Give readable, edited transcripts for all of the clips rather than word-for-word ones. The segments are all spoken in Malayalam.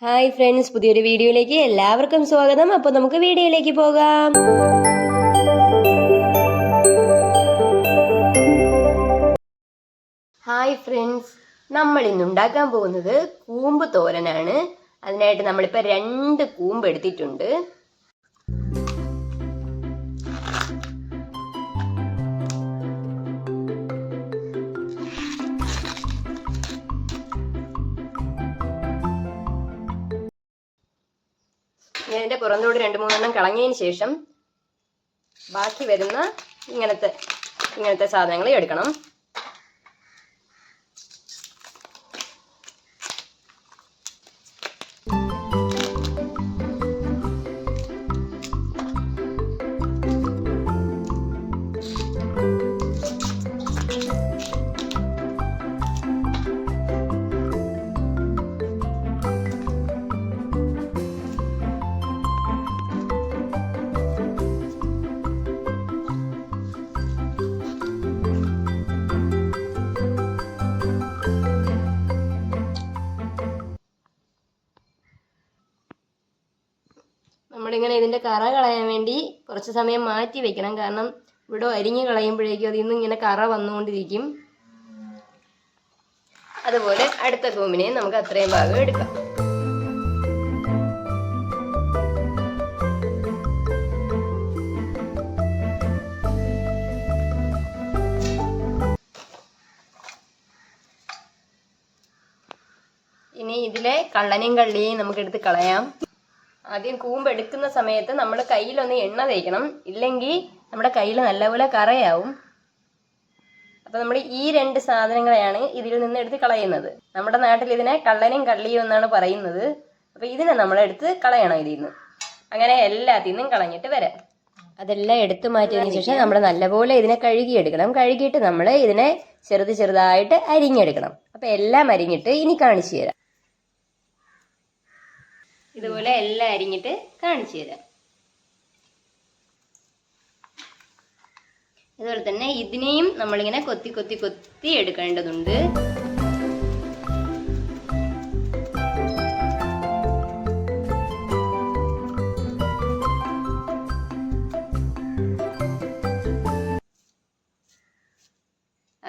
ഹായ് ഫ്രണ്ട്സ്, പുതിയൊരു വീഡിയോയിലേക്ക് എല്ലാവർക്കും സ്വാഗതം. അപ്പോൾ നമുക്ക് വീഡിയോയിലേക്ക് പോകാം. ഹായ് ഫ്രണ്ട്സ്, നമ്മൾ ഇന്ന് ഉണ്ടാക്കാൻ പോകുന്നത് കൂമ്പ് തോരനാണ്. അതിനായിട്ട് നമ്മളിപ്പോൾ 2 കൂമ്പ് എടുത്തിട്ടുണ്ട്. ഇതിൻ്റെ പുറന്തോട് 2-3 കളഞ്ഞതിന് ശേഷം ബാക്കി വരുന്ന ഇങ്ങനത്തെ സാധനങ്ങൾ എടുക്കണം. നമ്മളിങ്ങനെ ഇതിൻ്റെ കറ കളയാൻ വേണ്ടി കുറച്ച് സമയം മാറ്റി വെക്കണം. കാരണം ഇവിടെ അരിഞ്ഞ് കളയുമ്പോഴേക്കും അതിൽ നിന്ന് ഇങ്ങനെ കറ വന്നുകൊണ്ടിരിക്കും. അതുപോലെ അടുത്ത കൂമ്പിനെ നമുക്ക് അത്രയും ഭാഗം എടുക്കാം. ഇനി ഇതിലെ കള്ളനെയും കള്ളിയെയും നമുക്കെടുത്ത് കളയാം. ആദ്യം കൂമ്പ് എടുക്കുന്ന സമയത്ത് നമ്മൾ കയ്യിലൊന്ന് എണ്ണ തേക്കണം, ഇല്ലെങ്കിൽ നമ്മുടെ കയ്യിൽ നല്ലപോലെ കറയാവും. അപ്പോൾ നമ്മൾ ഈ 2 സാധനങ്ങളെയാണ് ഇതിൽ നിന്ന് എടുത്ത് കളയുന്നത്. നമ്മുടെ നാട്ടിൽ ഇതിനെ കള്ളനും കള്ളിയും എന്നാണ് പറയുന്നത്. അപ്പോൾ ഇതിനെ നമ്മളെടുത്ത് കളയണം ഇതിൽ നിന്ന്. അങ്ങനെ എല്ലാത്തിൽ നിന്നും കളഞ്ഞിട്ട് വരാം. അതെല്ലാം എടുത്തു മാറ്റിയതിന് ശേഷം നമ്മൾ നല്ലപോലെ ഇതിനെ കഴുകിയെടുക്കണം. കഴുകിയിട്ട് നമ്മൾ ഇതിനെ ചെറുതായിട്ട് അരിഞ്ഞെടുക്കണം. അപ്പോൾ എല്ലാം അരിഞ്ഞിട്ട് ഇനി കാണിച്ചു തരാം. ഇതുപോലെ എല്ലാം അരിഞ്ഞിട്ട് കാണിച്ചു തരാം. അതുപോലെ തന്നെ ഇതിനെയും നമ്മളിങ്ങനെ കൊത്തി എടുക്കേണ്ടതുണ്ട്.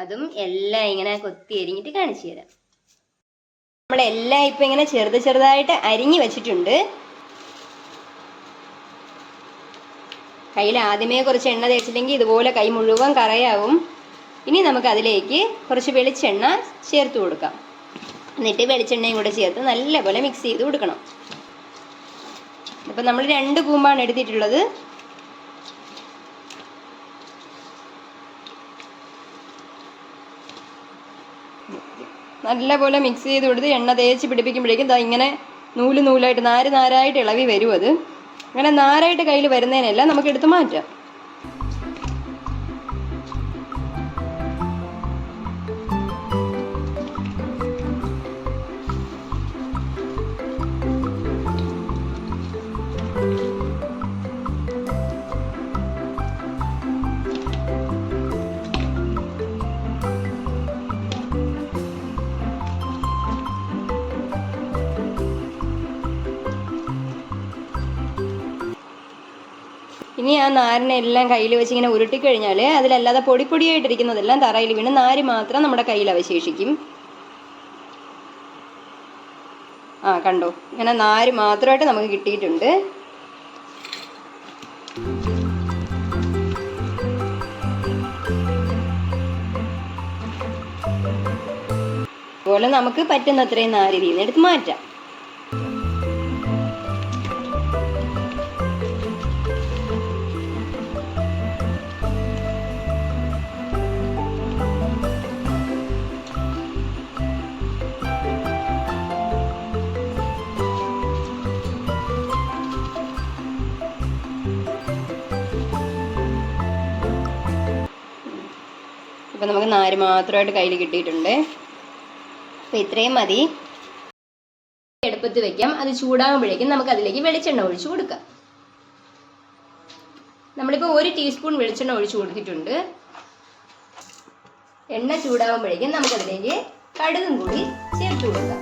അതും എല്ലാം ഇങ്ങനെ കൊത്തി അരിഞ്ഞിട്ട് കാണിച്ചു തരാം. നമ്മളെല്ലാം ഇപ്പം ഇങ്ങനെ ചെറുതായിട്ട് അരിഞ്ഞു വെച്ചിട്ടുണ്ട്. കയ്യിൽ ആദ്യമേ കുറച്ച് എണ്ണ തേച്ചില്ലെങ്കിൽ ഇതുപോലെ കൈ മുഴുവൻ കറയാവും. ഇനി നമുക്ക് അതിലേക്ക് കുറച്ച് വെളിച്ചെണ്ണ ചേർത്ത് കൊടുക്കാം. എന്നിട്ട് വെളിച്ചെണ്ണയും കൂടെ ചേർത്ത് നല്ലപോലെ മിക്സ് ചെയ്ത് കൊടുക്കണം. ഇപ്പം നമ്മൾ 2 കൂമ്പാണ് എടുത്തിട്ടുള്ളത്. നല്ലപോലെ മിക്സ് ചെയ്ത് കൊടുത്ത് എണ്ണ തേച്ച് പിടിപ്പിക്കുമ്പോഴേക്കും ഇങ്ങനെ നൂലായിട്ട് നാരായിട്ട് ഇളവി വരും. അത് അങ്ങനെ നാരായിട്ട് കയ്യിൽ വരുന്നതിനെല്ലാം നമുക്ക് എടുത്ത് മാറ്റാം. ഇനി ആ നാരിനെ എല്ലാം കയ്യിൽ വെച്ച് ഇങ്ങനെ ഉരുട്ടിക്കഴിഞ്ഞാൽ അതിലല്ലാതെ പൊടിയായിട്ടിരിക്കുന്നതെല്ലാം തറയിൽ വീണ് നാര് മാത്രം നമ്മുടെ കയ്യിൽ അവശേഷിക്കും. കണ്ടോ, ഇങ്ങനെ നാര് മാത്രമായിട്ട് നമുക്ക് കിട്ടിയിട്ടുണ്ട്. അതുപോലെ നമുക്ക് പറ്റുന്നത്രയും നാര് ഇതിൽ നിന്ന് എടുത്ത് മാറ്റാം. ഇപ്പം നമുക്ക് നാര് മാത്രമായിട്ട് കയ്യിൽ കിട്ടിയിട്ടുണ്ട്. അപ്പം ഇത്രയും മതി. അടുപ്പത്ത് വെക്കാം. അത് ചൂടാകുമ്പോഴേക്കും നമുക്ക് അതിലേക്ക് വെളിച്ചെണ്ണ ഒഴിച്ചു കൊടുക്കാം. നമ്മളിപ്പോൾ 1 ടീസ്പൂൺ വെളിച്ചെണ്ണ ഒഴിച്ചു കൊടുത്തിട്ടുണ്ട്. എണ്ണ ചൂടാകുമ്പോഴേക്കും നമുക്കതിലേക്ക് കടുകും കൂടി ചേർത്ത് കൊടുക്കാം.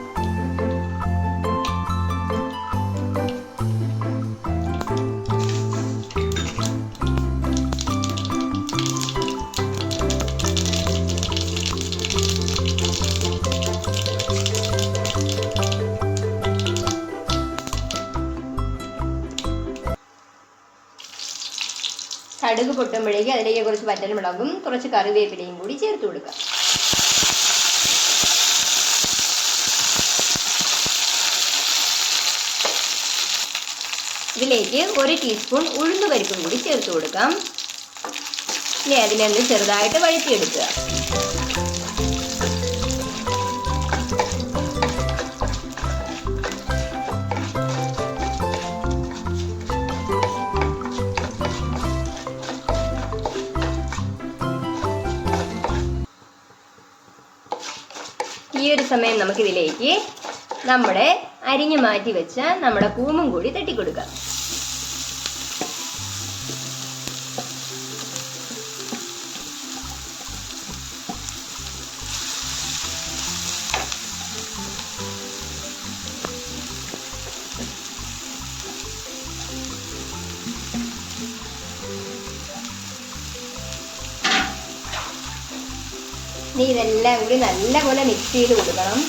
കടുക് പൊട്ടുമ്പോഴേക്കും അതിലേക്ക് കുറച്ച് വറ്റൽമുളകും കുറച്ച് കറിവേപ്പിലയും കൂടി ചേർത്ത് കൊടുക്കാം. ഇതിലേക്ക് 1 ടീസ്പൂൺ ഉഴുന്നുപരിപ്പും കൂടി ചേർത്ത് കൊടുക്കാം. ഇനി അതിനൊന്ന് ചെറുതായിട്ട് വഴറ്റിയെടുക്കുക. ഈ ഒരു സമയം നമുക്കിതിലേക്ക് നമ്മുടെ അരിഞ്ഞു മാറ്റി വെച്ച നമ്മുടെ കൂമും കൂടി തട്ടിക്കൊടുക്കാം. ഇനി ഇതെല്ലാം കൂടി നല്ലപോലെ മിക്സ് ചെയ്ത് കൊടുക്കണം.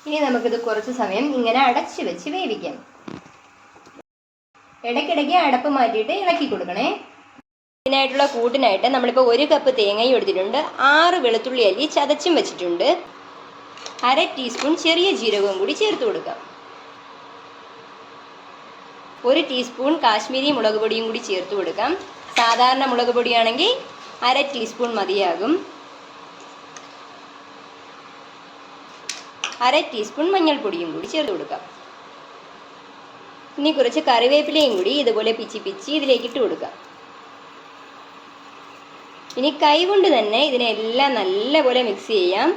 ഇനി നമുക്കിത് കുറച്ച് സമയം ഇങ്ങനെ അടച്ച് വെച്ച് വേവിക്കാം. ഇടയ്ക്കിടയ്ക്ക് അടപ്പ് മാറ്റിയിട്ട് ഇളക്കി കൊടുക്കണേ. ഇതിനായിട്ടുള്ള കൂട്ടിനായിട്ട് നമ്മളിപ്പോൾ 1 കപ്പ് തേങ്ങയും എടുത്തിട്ടുണ്ട്, 6 വെളുത്തുള്ളി അല്ലി ചതച്ചും വെച്ചിട്ടുണ്ട്, 1/2 ടീസ്പൂൺ ചെറിയ ജീരകവും കൂടി ചേർത്ത് കൊടുക്കാം. 1 ടീസ്പൂൺ കാശ്മീരി മുളക് പൊടിയും കൂടി ചേർത്ത് കൊടുക്കാം. സാധാരണ മുളക് പൊടിയാണെങ്കിൽ 1/2 ടീസ്പൂൺ മതിയാകും. 1/2 ടീസ്പൂൺ മഞ്ഞൾപ്പൊടിയും കൂടി ചേർത്ത് കൊടുക്കാം. ഇനി കുറച്ച് കറിവേപ്പിലയും കൂടി ഇതുപോലെ പിച്ചി ഇതിലേക്ക് ഇട്ട് കൊടുക്കാം. ഇനി കൈകൊണ്ട് തന്നെ ഇതിനെല്ലാം നല്ലപോലെ മിക്സ് ചെയ്യാം.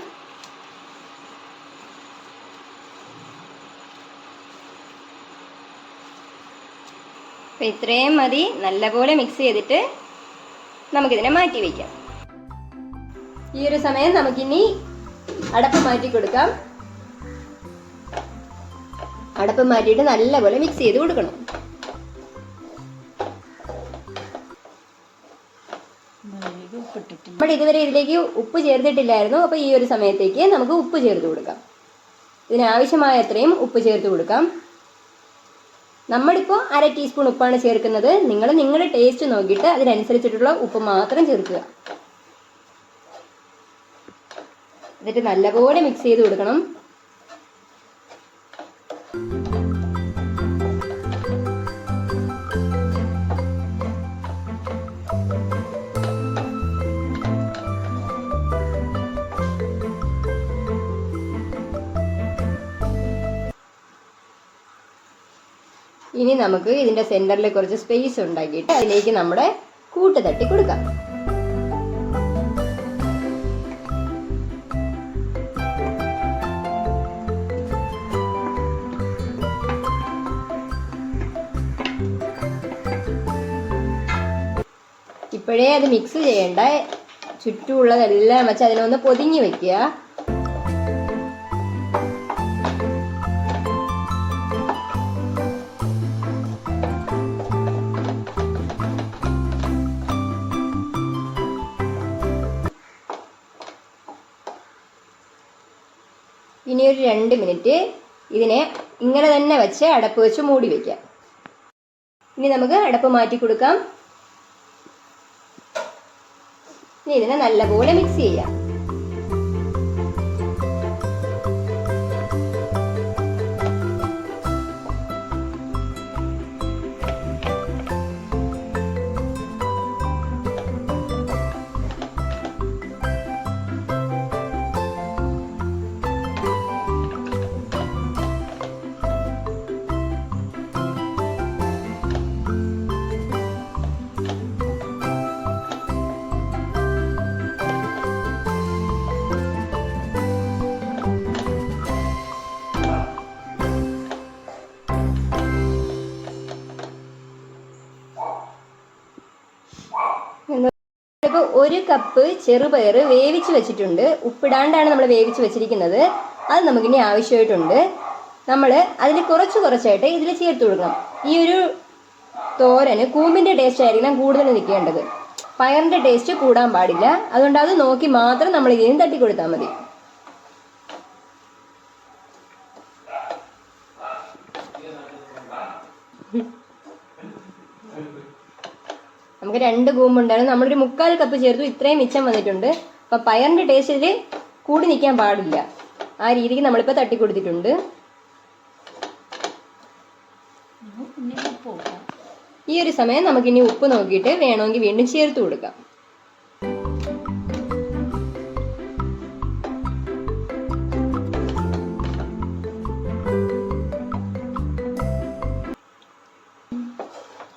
അപ്പം ഇത്രയും മതി. നല്ലപോലെ മിക്സ് ചെയ്തിട്ട് നമുക്കിതിനെ മാറ്റി വയ്ക്കാം. ഈ ഒരു സമയം നമുക്കിനി അടപ്പ് മാറ്റി കൊടുക്കാം. അടപ്പ് മാറ്റിയിട്ട് നല്ലപോലെ മിക്സ് ചെയ്ത് കൊടുക്കണം. നമ്മൾ ഇതുവരെ ഇതിലേക്ക് ഉപ്പ് ചേർത്തിട്ടില്ലായിരുന്നു. അപ്പോൾ ഈ ഒരു സമയത്തേക്ക് നമുക്ക് ഉപ്പ് ചേർത്ത് കൊടുക്കാം. ഇതിനാവശ്യമായ അത്രയും ഉപ്പ് ചേർത്ത് കൊടുക്കാം. നമ്മളിപ്പോൾ 1/2 ടീസ്പൂൺ ഉപ്പാണ് ചേർക്കുന്നത്. നിങ്ങൾ നിങ്ങളുടെ ടേസ്റ്റ് നോക്കിയിട്ട് അതിനനുസരിച്ചിട്ടുള്ള ഉപ്പ് മാത്രം ചേർക്കുക. എന്നിട്ട് നല്ലപോലെ മിക്സ് ചെയ്ത് കൊടുക്കണം. ഇനി നമുക്ക് ഇതിൻ്റെ സെൻറ്ററിൽ കുറച്ച് സ്പേസ് ഉണ്ടാക്കിയിട്ട് അതിലേക്ക് നമ്മുടെ കൂട്ട് തട്ടി കൊടുക്കാം. ഇപ്പോഴേ അത് മിക്സ് ചെയ്യേണ്ട, ചുറ്റുമുള്ളതെല്ലാം വെച്ച് അതിനൊന്ന് പൊതിഞ്ഞ് വെക്കുക. ഇനി ഒരു 2 മിനിറ്റ് ഇതിനെ ഇങ്ങനെ തന്നെ വെച്ച് അടപ്പ് വെച്ച് മൂടി വയ്ക്കാം. ഇനി നമുക്ക് അടപ്പ് മാറ്റി കൊടുക്കാം. ഇനി ഇതിനെ നല്ലപോലെ മിക്സ് ചെയ്യാം. ഞാനിപ്പോൾ 1 കപ്പ് ചെറുപയർ വേവിച്ച് വെച്ചിട്ടുണ്ട്. ഉപ്പിടാണ്ടാണ് നമ്മൾ വേവിച്ച് വെച്ചിരിക്കുന്നത്. അത് നമുക്കിനി ആവശ്യമായിട്ടുണ്ട്. നമ്മൾ അതിൽ കുറച്ചായിട്ട് ഇതിൽ ചേർത്ത് കൊടുക്കണം. ഈ ഒരു തോരന് കൂമ്പിൻ്റെ ടേസ്റ്റ് ആയിരിക്കണം കൂടുതൽ നിൽക്കേണ്ടത്. പയറിൻ്റെ ടേസ്റ്റ് കൂടാൻ പാടില്ല. അതുകൊണ്ട് അത് നോക്കി മാത്രം നമ്മൾ ഇതിന് തട്ടി കൊടുത്താൽ മതി. നമുക്ക് 2 കൂമ്പുണ്ടായിരുന്നു. നമ്മളൊരു 3/4 കപ്പ് ചേർത്തു. ഇത്രയും മിച്ചം വന്നിട്ടുണ്ട്. അപ്പം പയറിൻ്റെ ടേസ്റ്റ് ഇതിൽ കൂടി നിൽക്കാൻ പാടില്ല. ആ രീതിക്ക് നമ്മളിപ്പോൾ തട്ടി കൊടുത്തിട്ടുണ്ട്. ഈ ഒരു സമയം നമുക്കിനി ഉപ്പ് നോക്കിയിട്ട് വേണമെങ്കിൽ വീണ്ടും ചേർത്ത് കൊടുക്കാം.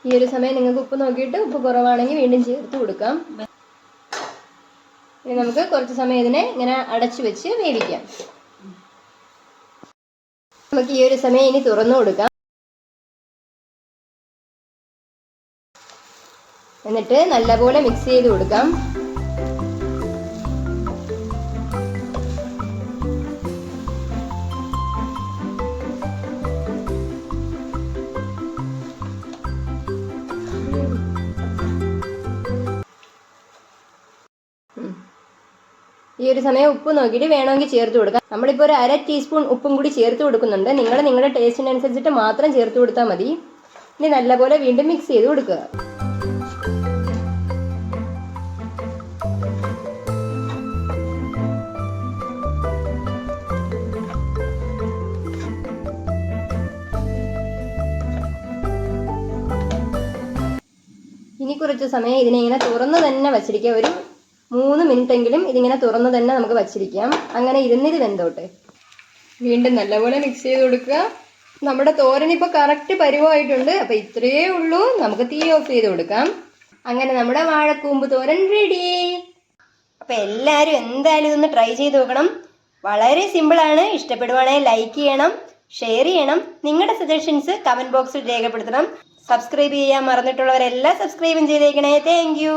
ഈ ഒരു സമയം നിങ്ങൾക്ക് ഉപ്പ് നോക്കിയിട്ട് ഉപ്പ് കുറവാണെങ്കിൽ വീണ്ടും ചേർത്ത് കൊടുക്കാം. ഇനി നമുക്ക് കുറച്ച് സമയം ഇതിനെ ഇങ്ങനെ അടച്ചു വെച്ച് വേവിക്കാം. നമുക്ക് ഈ ഒരു സമയം ഇനി തുറന്നു കൊടുക്കാം. എന്നിട്ട് നല്ലപോലെ മിക്സ് ചെയ്ത് കൊടുക്കാം. ഈ ഒരു സമയം ഉപ്പ് നോക്കിയിട്ട് വേണമെങ്കിൽ ചേർത്ത് കൊടുക്കാം. നമ്മളിപ്പോൾ ഒരു 1/2 ടീസ്പൂൺ ഉപ്പും കൂടി ചേർത്ത് കൊടുക്കുന്നുണ്ട്. നിങ്ങളുടെ ടേസ്റ്റിനനുസരിച്ചിട്ട് മാത്രം ചേർത്ത് കൊടുത്താൽ മതി. ഇനി നല്ലപോലെ വീണ്ടും മിക്സ് ചെയ്ത് കൊടുക്കുക. ഇനി കുറച്ച് സമയം ഇതിനെ ഇങ്ങനെ തുറന്ന് തന്നെ വച്ചിരിക്കുക. ഒരു 3 മിനിറ്റെങ്കിലും ഇതിങ്ങനെ തുറന്ന് തന്നെ നമുക്ക് വച്ചിരിക്കാം. അങ്ങനെ ഇരുന്നിത് വെന്തോട്ടെ. വീണ്ടും നല്ലപോലെ മിക്സ് ചെയ്ത് കൊടുക്കുക. നമ്മുടെ തോരനിപ്പോൾ കറക്റ്റ് പരുവമായിട്ടുണ്ട്. അപ്പോൾ ഇത്രയേ ഉള്ളൂ. നമുക്ക് തീ ഓഫ് ചെയ്ത് കൊടുക്കാം. അങ്ങനെ നമ്മുടെ വാഴക്കൂമ്പ് തോരൻ റെഡി. അപ്പോൾ എല്ലാവരും എന്തായാലും ഇതൊന്ന് ട്രൈ ചെയ്ത് നോക്കണം. വളരെ സിമ്പിളാണ്. ഇഷ്ടപ്പെടുവാണെങ്കിൽ ലൈക്ക് ചെയ്യണം, ഷെയർ ചെയ്യണം. നിങ്ങളുടെ സജഷൻസ് കമൻറ്റ് ബോക്സിൽ രേഖപ്പെടുത്തണം. സബ്സ്ക്രൈബ് ചെയ്യാൻ മറന്നിട്ടുള്ളവരെല്ലാം സബ്സ്ക്രൈബും ചെയ്തേക്കണേ. Thank you.